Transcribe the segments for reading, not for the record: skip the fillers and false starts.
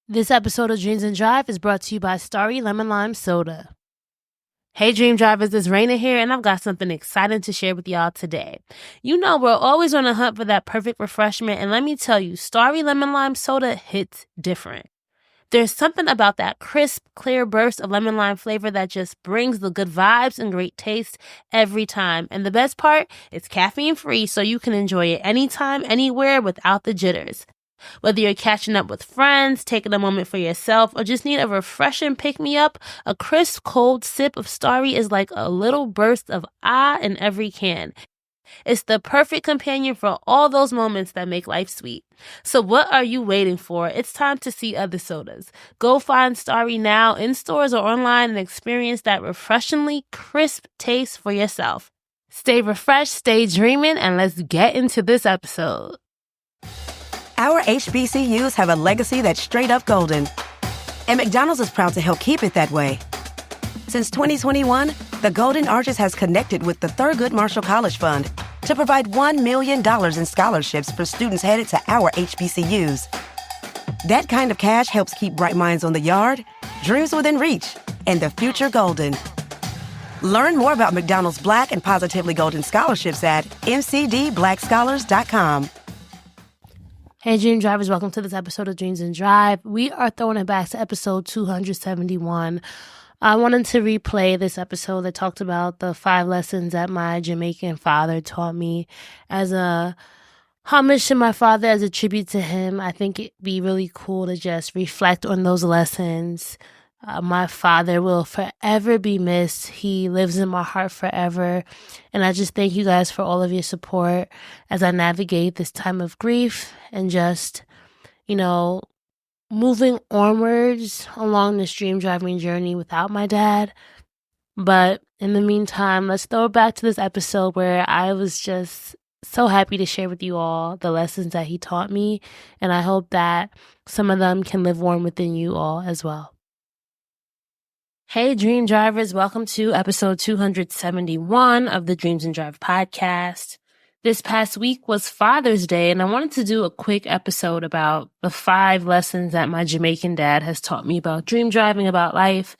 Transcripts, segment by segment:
This episode of Dreams and Drive is brought to you by Starry Lemon Lime Soda. Hey Dream Drivers, it's Raina here, and I've got something exciting to share with y'all today. You know we're always on a hunt for that perfect refreshment, and let me tell you, Starry Lemon Lime Soda hits different. There's something about that crisp, clear burst of lemon lime flavor that just brings the good vibes and great taste every time. And the best part, it's caffeine-free, so you can enjoy it anytime, anywhere without the jitters. Whether you're catching up with friends, taking a moment for yourself, or just need a refreshing pick-me-up, a crisp, cold sip of Starry is like a little burst of in every can. It's the perfect companion for all those moments that make life sweet. So what are you waiting for? It's time to see other sodas. Go find Starry now in stores or online and experience that refreshingly crisp taste for yourself. Stay refreshed, stay dreaming, and let's get into this episode. Our HBCUs have a legacy that's straight up golden. And McDonald's is proud to help keep it that way. Since 2021, the Golden Arches has connected with the Thurgood Marshall College Fund to provide $1 million in scholarships for students headed to our HBCUs. That kind of cash helps keep bright minds on the yard, dreams within reach, and the future golden. Learn more about McDonald's Black and Positively Golden scholarships at mcdblackscholars.com. Hey Dream Drivers, welcome to this episode of Dreams and Drive. We are throwing it back to episode 271. I wanted to replay this episode that talked about the 5 lessons that my Jamaican father taught me as a homage to my father, as a tribute to him. I think it'd be really cool to just reflect on those lessons. My father will forever be missed. He lives in my heart forever. And I just thank you guys for all of your support as I navigate this time of grief and just, moving onwards along this dream driving journey without my dad. But in the meantime, let's throw it back to this episode where I was just so happy to share with you all the lessons that he taught me. And I hope that some of them can live warm within you all as well. Hey Dream Drivers, welcome to episode 271 of the Dreams and Drive podcast. This past week was Father's Day, and I wanted to do a quick episode about the 5 lessons that my Jamaican dad has taught me about dream driving, about life.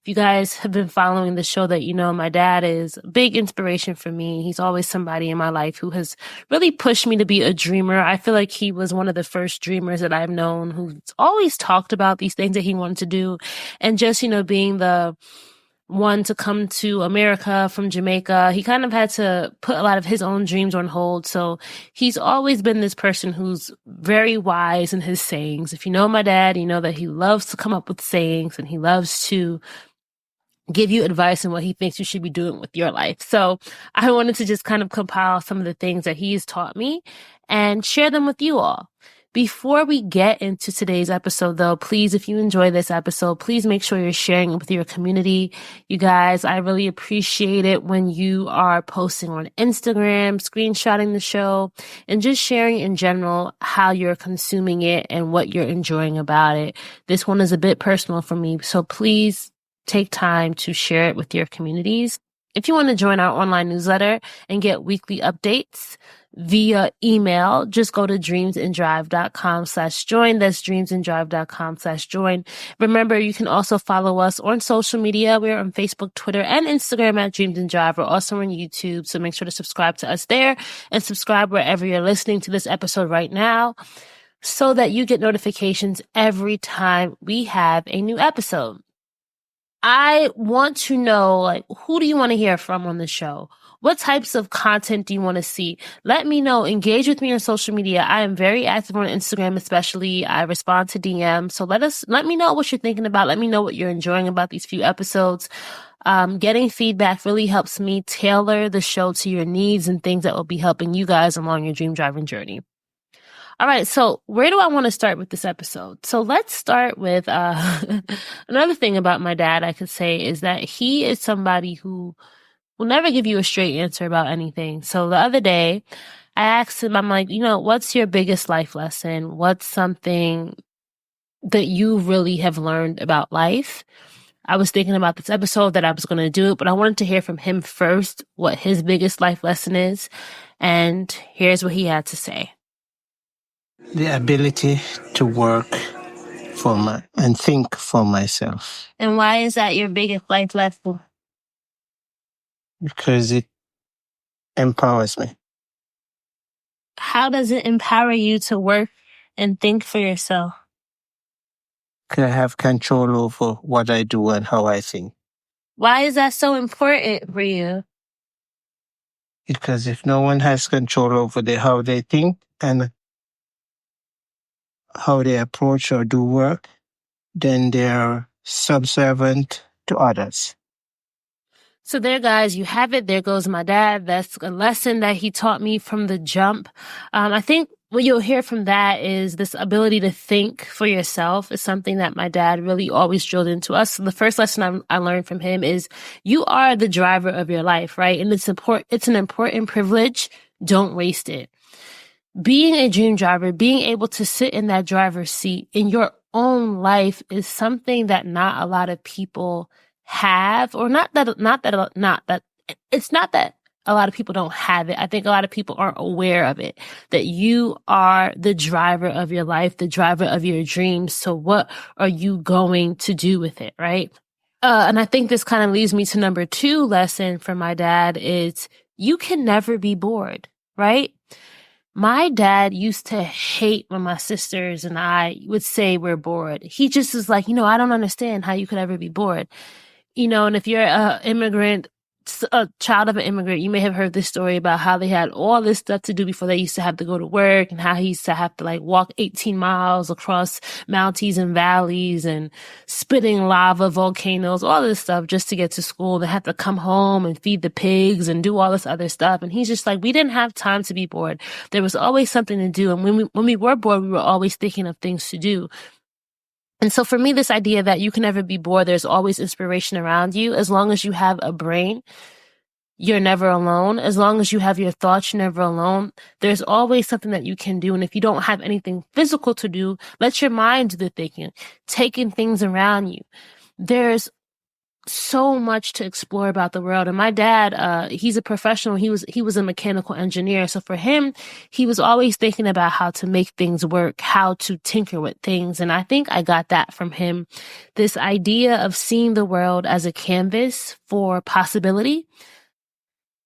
If you guys have been following the show, that my dad is a big inspiration for me. He's always somebody in my life who has really pushed me to be a dreamer. I feel like he was one of the first dreamers that I've known who's always talked about these things that he wanted to do. And just, being the one to come to America from Jamaica, he kind of had to put a lot of his own dreams on hold. So he's always been this person who's very wise in his sayings. If you know my dad, you know that he loves to come up with sayings and he loves to give you advice on what he thinks you should be doing with your life. So I wanted to just kind of compile some of the things that he's taught me and share them with you all. Before we get into today's episode, though, please, if you enjoy this episode, please make sure you're sharing it with your community. You guys, I really appreciate it when you are posting on Instagram, screenshotting the show, and just sharing in general how you're consuming it and what you're enjoying about it. This one is a bit personal for me, so please take time to share it with your communities. If you want to join our online newsletter and get weekly updates via email, just go to dreamsanddrive.com/join. That's dreamsanddrive.com/join. Remember, you can also follow us on social media. We're on Facebook, Twitter, and Instagram at Dreams and Drive. We're also on YouTube, so make sure to subscribe to us there and subscribe wherever you're listening to this episode right now so that you get notifications every time we have a new episode. I want to know, who do you want to hear from on the show? What types of content do you want to see? Let me know. Engage with me on social media. I am very active on Instagram, especially. I respond to DMs. So let me know what you're thinking about. Let me know what you're enjoying about these few episodes. Getting feedback really helps me tailor the show to your needs and things that will be helping you guys along your dream driving journey. All right, so where do I want to start with this episode? So let's start with another thing about my dad I could say is that he is somebody who will never give you a straight answer about anything. So the other day, I asked him, I'm like, what's your biggest life lesson? What's something that you really have learned about life? I was thinking about this episode that I was going to do it, but I wanted to hear from him first what his biggest life lesson is. And here's what he had to say. The ability to work and think for myself. And why is that your biggest life lesson? Because it empowers me. How does it empower you to work and think for yourself? Because I have control over what I do and how I think. Why is that so important for you? Because if no one has control over how they think and how they approach or do work, then they're subservient to others. So there, guys, you have it. There goes my dad. That's a lesson that he taught me from the jump. I think what you'll hear from that is this ability to think for yourself is something that my dad really always drilled into us. So the first lesson I learned from him is you are the driver of your life, right? And it's an important privilege. Don't waste it. Being a dream driver, being able to sit in that driver's seat in your own life is something that not a lot of people have, or it's not that a lot of people don't have it. I think a lot of people aren't aware of it, that you are the driver of your life, the driver of your dreams. So what are you going to do with it, right? And I think this kind of leads me to number 2 lesson from my dad is you can never be bored, right? My dad used to hate when my sisters and I would say we're bored. He just is like, I don't understand how you could ever be bored. And if you're a child of an immigrant, you may have heard this story about how they had all this stuff to do before they used to have to go to work, and how he used to have to walk 18 miles across mountains and valleys and spitting lava volcanoes, all this stuff just to get to school. They have to come home and feed the pigs and do all this other stuff. And he's just like, we didn't have time to be bored. There was always something to do. And when we were bored, we were always thinking of things to do. And so for me, this idea that you can never be bored, there's always inspiration around you. As long as you have a brain, you're never alone. As long as you have your thoughts, you're never alone. There's always something that you can do. And if you don't have anything physical to do, let your mind do the thinking, taking things around you. There's so much to explore about the world. And my dad, he's a professional. He was a mechanical engineer. So for him, he was always thinking about how to make things work, how to tinker with things. And I think I got that from him. This idea of seeing the world as a canvas for possibility.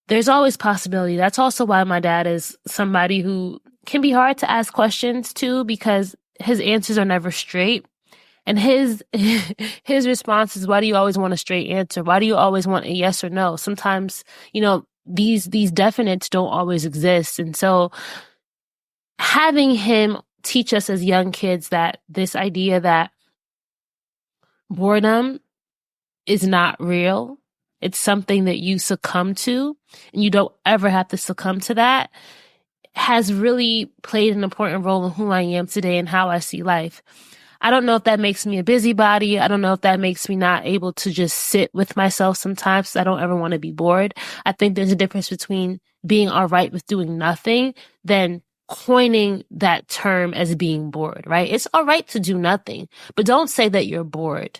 There's always possibility. That's also why my dad is somebody who can be hard to ask questions to, because his answers are never straight. And his response is, why do you always want a straight answer? Why do you always want a yes or no? Sometimes, these definites don't always exist. And so having him teach us as young kids that this idea that boredom is not real, it's something that you succumb to, and you don't ever have to succumb to that, has really played an important role in who I am today and how I see life. I don't know if that makes me a busybody. I don't know if that makes me not able to just sit with myself sometimes. I don't ever want to be bored. I think there's a difference between being all right with doing nothing than coining that term as being bored, right? It's all right to do nothing, but don't say that you're bored.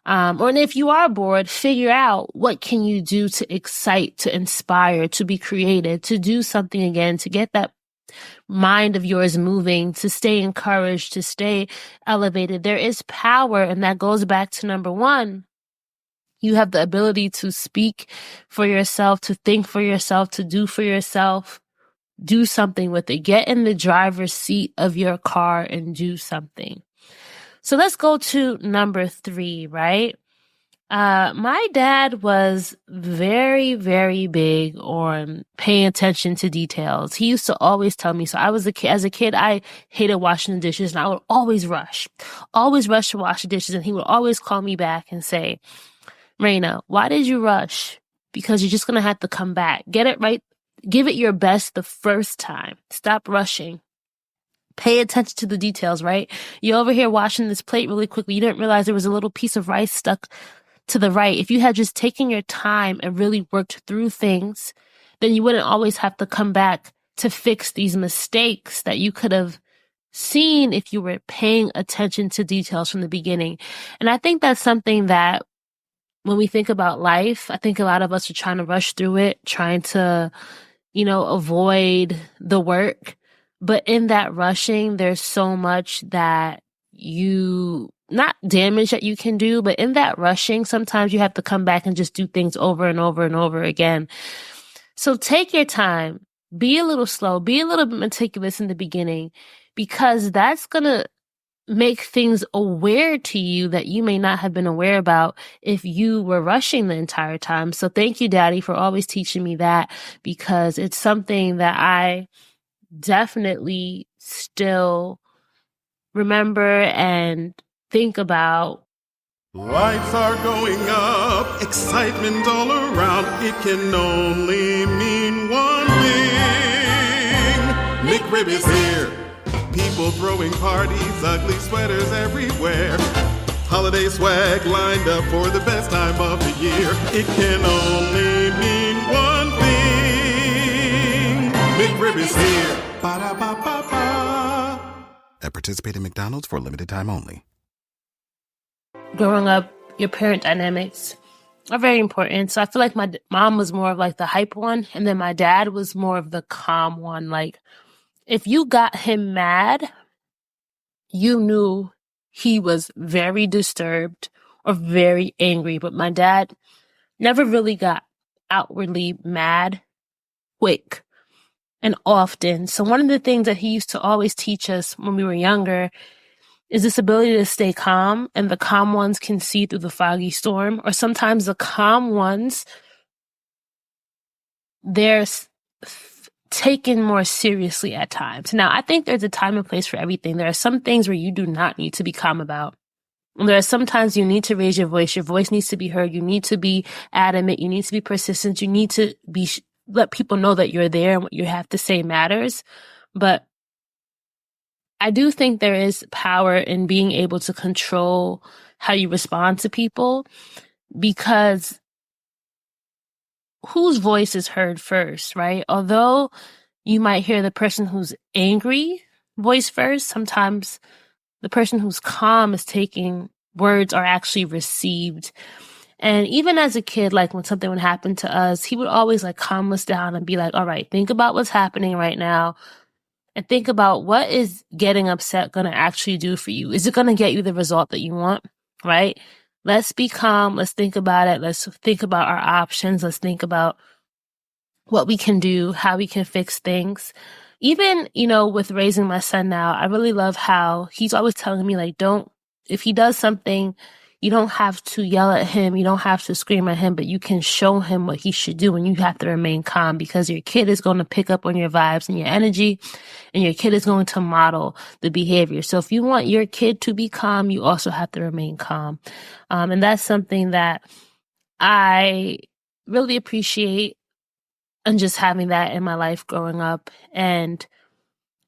Or if you are bored, figure out what can you do to excite, to inspire, to be creative, to do something again, to get that mind of yours moving, to stay encouraged, to stay elevated. There is power, and that goes back to number 1. You have the ability to speak for yourself, to think for yourself, to do for yourself. Do something with it. Get in the driver's seat of your car and do something. So let's go to number 3, right? My dad was very, very big on paying attention to details. He used to always tell me, so as a kid, I hated washing the dishes, and I would always rush to wash the dishes. And he would always call me back and say, Raina, why did you rush? Because you're just going to have to come back. Get it right. Give it your best the first time. Stop rushing. Pay attention to the details, right? You're over here washing this plate really quickly. You didn't realize there was a little piece of rice stuck to the right. If you had just taken your time and really worked through things, then you wouldn't always have to come back to fix these mistakes that you could have seen if you were paying attention to details from the beginning. And I think that's something that when we think about life, I think a lot of us are trying to rush through it, trying to, avoid the work. But in that rushing, there's so much that not damage that you can do, but in that rushing, sometimes you have to come back and just do things over and over and over again. So take your time, be a little slow, be a little bit meticulous in the beginning, because that's going to make things aware to you that you may not have been aware about if you were rushing the entire time. So thank you, Daddy, for always teaching me that, because it's something that I definitely still remember and think about. Lights are going up, excitement all around. It can only mean one thing. McRib is here. People throwing parties, ugly sweaters everywhere. Holiday swag lined up for the best time of the year. It can only mean one thing. McRib is here. Ba-da-ba-ba-ba. At participating McDonald's for a limited time only. Growing up, your parent dynamics are very important. So I feel like my mom was more of like the hype one, and then my dad was more of the calm one. Like, if you got him mad, you knew he was very disturbed or very angry. But my dad never really got outwardly mad quick and often. So one of the things that he used to always teach us when we were younger is this ability to stay calm, and the calm ones can see through the foggy storm, or sometimes the calm ones, they're taken more seriously at times. Now, I think there's a time and place for everything. There are some things where you do not need to be calm about. And there are some times you need to raise your voice. Your voice needs to be heard. You need to be adamant. You need to be persistent. You need to let people know that you're there and what you have to say matters. But I do think there is power in being able to control how you respond to people, because whose voice is heard first, right? Although you might hear the person who's angry voice first, sometimes the person who's calm is taking words are actually received. And even as a kid, like when something would happen to us, he would always like calm us down and be like, all right, think about what's happening right now. And think about, what is getting upset going to actually do for you? Is it going to get you the result that you want? Right? Let's be calm. Let's think about it. Let's think about our options. Let's think about what we can do, how we can fix things. Even, with raising my son now, I really love how he's always telling me, like, if he does something, you don't have to yell at him. You don't have to scream at him, but you can show him what he should do, and you have to remain calm, because your kid is going to pick up on your vibes and your energy, and your kid is going to model the behavior. So if you want your kid to be calm, you also have to remain calm. And that's something that I really appreciate, and just having that in my life growing up and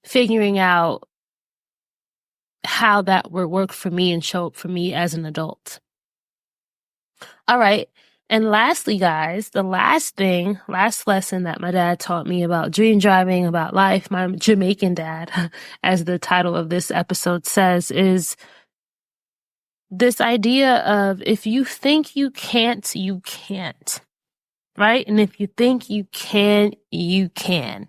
figuring out how that would work for me and show up for me as an adult. All right. And lastly, guys, the last lesson that my dad taught me about dream driving, about life, my Jamaican dad, as the title of this episode says, is this idea of, if you think you can't, you can't. Right? And if you think you can, you can.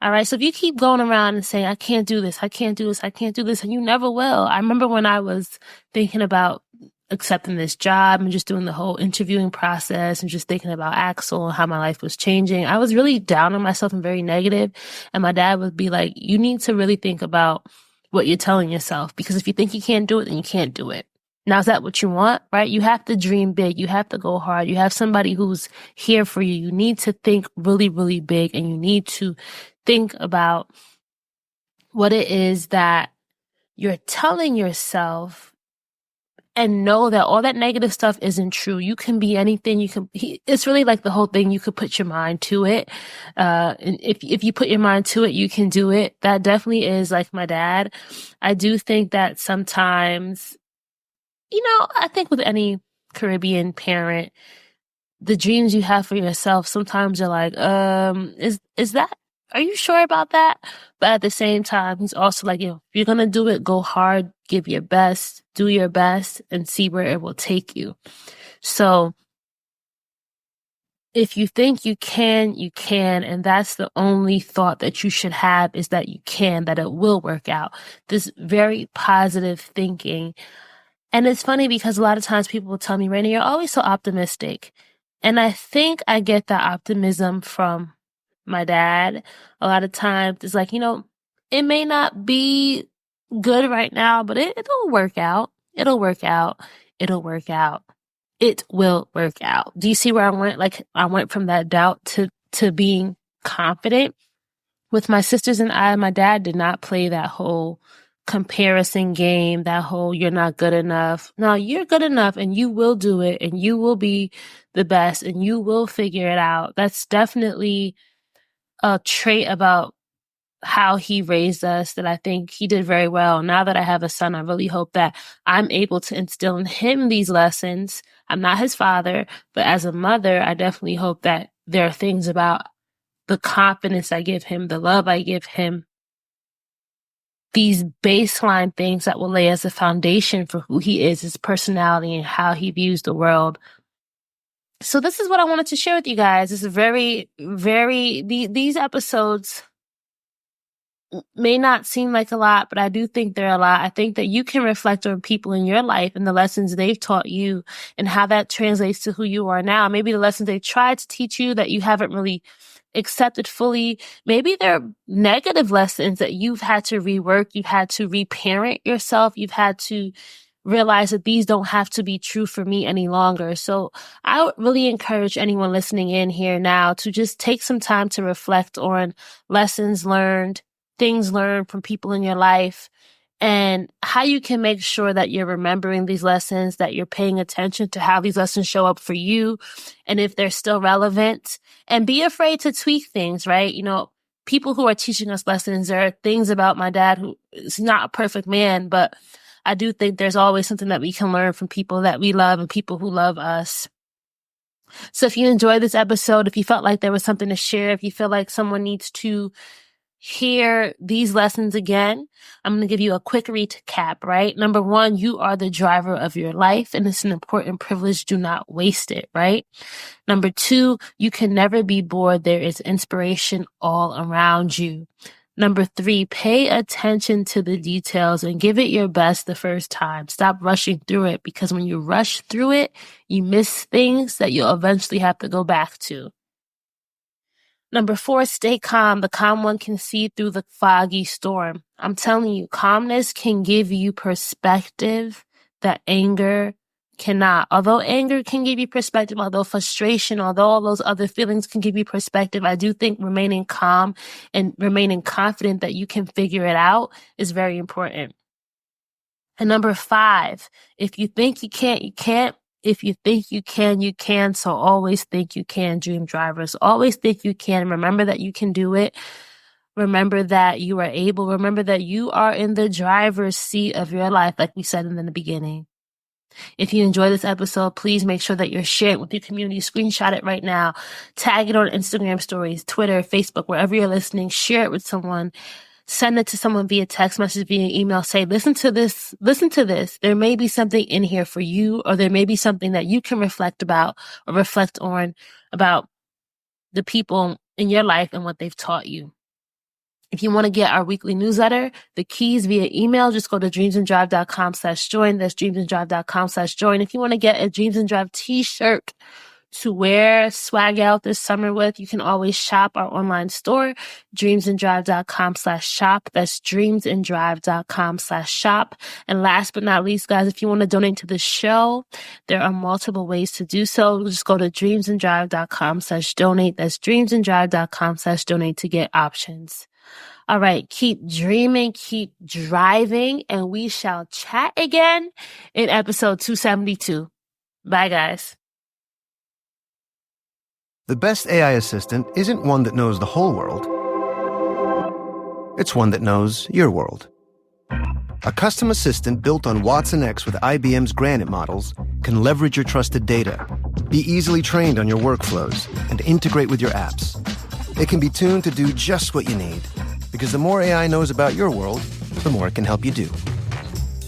All right. So if you keep going around and saying, I can't do this, I can't do this, I can't do this, and you never will. I remember when I was thinking about accepting this job and just doing the whole interviewing process and just thinking about Axel and how my life was changing, I was really down on myself and very negative. And my dad would be like, you need to really think about what you're telling yourself, because if you think you can't do it, then you can't do it. Now, is that what you want, right? You have to dream big. You have to go hard. You have somebody who's here for you. You need to think really, really big, and you need to think about what it is that you're telling yourself, and know that all that negative stuff isn't true. You can be anything. It's really like the whole thing. You could put your mind to it. And if you put your mind to it, you can do it. That definitely is like my dad. I do think that sometimes, I think with any Caribbean parent, the dreams you have for yourself, sometimes you're like, is that, are you sure about that? But at the same time, he's also like, if you're going to do it, go hard, give your best, do your best, and see where it will take you. So if you think you can, you can. And that's the only thought that you should have, is that you can, that it will work out. This very positive thinking. And it's funny because a lot of times people will tell me, Raina, you're always so optimistic. And I think I get that optimism from my dad. A lot of times it's like, it may not be good right now, but it'll work out. It'll work out. It'll work out. It will work out. Do you see where I went? Like, I went from that doubt to being confident. With my sisters and I, my dad did not play that whole comparison game, that whole you're not good enough. No, you're good enough, and you will do it, and you will be the best, and you will figure it out. That's definitely a trait about how he raised us that I think he did very well. Now that I have a son, I really hope that I'm able to instill in him these lessons. I'm not his father, but as a mother, I definitely hope that there are things about the confidence I give him, the love I give him, these baseline things that will lay as a foundation for who he is, his personality, and how he views the world. So this is what I wanted to share with you guys. This is these episodes may not seem like a lot, but I do think they're a lot. I think that you can reflect on people in your life and the lessons they've taught you and how that translates to who you are now. Maybe the lessons they tried to teach you that you haven't really accepted fully. Maybe they're negative lessons that you've had to rework. You've had to reparent yourself. You've had to realize that these don't have to be true for me any longer. So I would really encourage anyone listening in here now to just take some time to reflect on lessons learned, things learned from people in your life, and how you can make sure that you're remembering these lessons, that you're paying attention to how these lessons show up for you, and if they're still relevant. And be afraid to tweak things, right? People who are teaching us lessons, there are things about my dad who is not a perfect man, but I do think there's always something that we can learn from people that we love and people who love us. So if you enjoyed this episode, if you felt like there was something to share, if you feel like someone needs to hear these lessons again, I'm going to give you a quick recap, right? Number 1, you are the driver of your life, and it's an important privilege. Do not waste it, right? Number 2, you can never be bored. There is inspiration all around you. Number 3, pay attention to the details and give it your best the first time. Stop rushing through it, because when you rush through it, you miss things that you'll eventually have to go back to. Number 4, stay calm. The calm one can see through the foggy storm. I'm telling you, calmness can give you perspective that anger cannot. Although anger can give you perspective, although frustration, although all those other feelings can give you perspective, I do think remaining calm and remaining confident that you can figure it out is very important. And number 5, if you think you can't, you can't. If you think you can, you can. So always think you can, dream drivers. Always think you can. Remember that you can do it. Remember that you are able. Remember that you are in the driver's seat of your life, like we said in the beginning. If you enjoy this episode, please make sure that you're sharing it with your community. Screenshot it right now. Tag it on Instagram stories, Twitter, Facebook, wherever you're listening. Share it with someone. Send it to someone via text message, via email. Say, listen to this. Listen to this. There may be something in here for you, or there may be something that you can reflect about or reflect on about the people in your life and what they've taught you. If you want to get our weekly newsletter, the keys via email, just go to dreamsanddrive.com/join. That's dreamsanddrive.com/join. If you want to get a Dreams and Drive t-shirt to wear, swag out this summer with, you can always shop our online store, dreamsanddrive.com/shop. That's dreamsanddrive.com/shop. And last but not least, guys, if you want to donate to the show, there are multiple ways to do so. Just go to dreamsanddrive.com/donate. That's dreamsanddrive.com/donate to get options. All right, keep dreaming, keep driving, and we shall chat again in episode 272. Bye, guys. The best AI assistant isn't one that knows the whole world. It's one that knows your world. A custom assistant built on Watson X with IBM's Granite models can leverage your trusted data, be easily trained on your workflows, and integrate with your apps. It can be tuned to do just what you need, because the more AI knows about your world, the more it can help you do.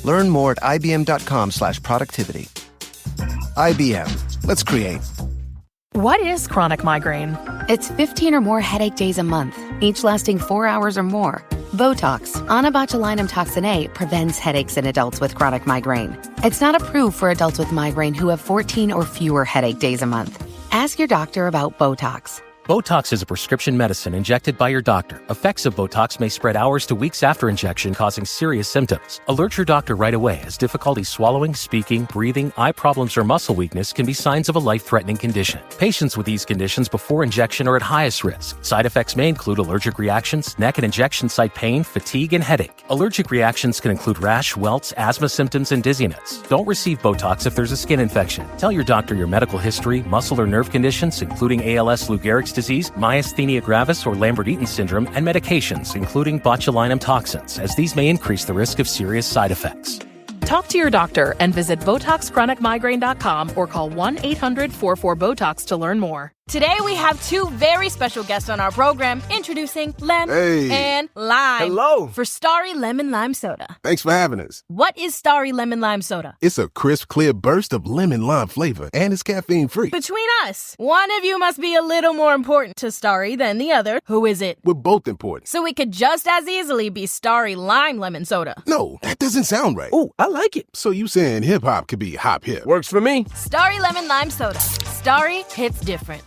Learn more at ibm.com/productivity. IBM. Let's create. What is chronic migraine? It's 15 or more headache days a month, each lasting 4 hours or more. Botox, onabotulinum toxin A, prevents headaches in adults with chronic migraine. It's not approved for adults with migraine who have 14 or fewer headache days a month. Ask your doctor about Botox. Botox is a prescription medicine injected by your doctor. Effects of Botox may spread hours to weeks after injection, causing serious symptoms. Alert your doctor right away, as difficulty swallowing, speaking, breathing, eye problems, or muscle weakness can be signs of a life-threatening condition. Patients with these conditions before injection are at highest risk. Side effects may include allergic reactions, neck and injection site pain, fatigue, and headache. Allergic reactions can include rash, welts, asthma symptoms, and dizziness. Don't receive Botox if there's a skin infection. Tell your doctor your medical history, muscle or nerve conditions, including ALS, Lou Gehrig's disease, myasthenia gravis, or Lambert-Eaton syndrome, and medications, including botulinum toxins, as these may increase the risk of serious side effects. Talk to your doctor and visit BotoxChronicMigraine.com or call 1-800-44-BOTOX to learn more. Today we have two very special guests on our program, introducing Lem and Lime. Hello. For Starry Lemon Lime Soda. Thanks for having us. What is Starry Lemon Lime Soda? It's a crisp, clear burst of lemon lime flavor, and it's caffeine-free. Between us, one of you must be a little more important to Starry than the other. Who is it? We're both important. So it could just as easily be Starry Lime Lemon Soda. No, that doesn't sound right. Oh, I like it. So you saying hip-hop could be hop-hip? Works for me. Starry Lemon Lime Soda. Starry hits different.